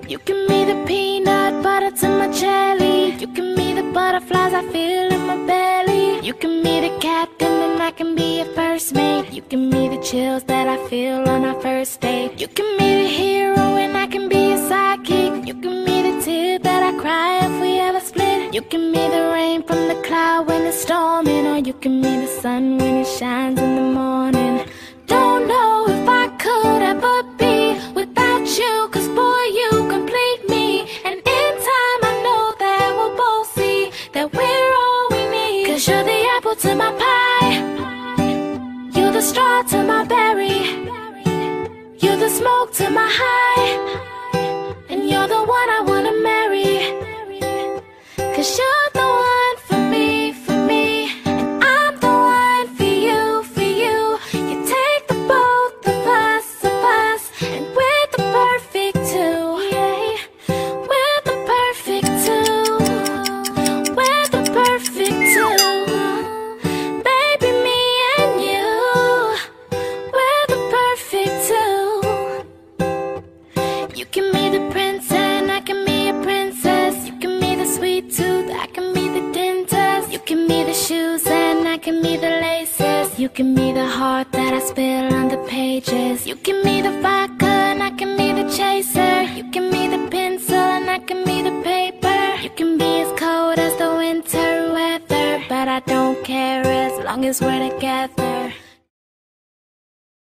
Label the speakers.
Speaker 1: You give me the peanut butter to my jelly. You give me the butterflies I feel in my belly. You give me the captain and I can be your first mate. You give me the chills that I feel on our first date. You give me the hero and I can be your sidekick. You give me the tear that I cry if we ever split. You give me the rain from the cloud when it's storming, or you give me the sun when it shines in the morning. Don't know if I could ever be without you, 'cause boy, you complete me. And in time I know that we'll both see that we're all we need. 'Cause you're the apple to my pie, you're the straw to my berry, you're the smoke to my high, and you're the one I wanna marry. 'Cause you're the one for me, and I'm the one for you, for you. You take the both of us, and we're the perfect two. Yeah, we're the perfect two. We're the perfect two. Baby, me and you, we're the perfect two. You give me the prince and I can be a princess. You give me the sweet tooth, I can be the dentist. You give me the shoes and I can be the laces. You give me the heart that I spill on the pages. You give me the vodka and I can be the chaser. You give me the pencil and I can be the paper. You can be as cold as the winter weather, but I don't care as long as we're together.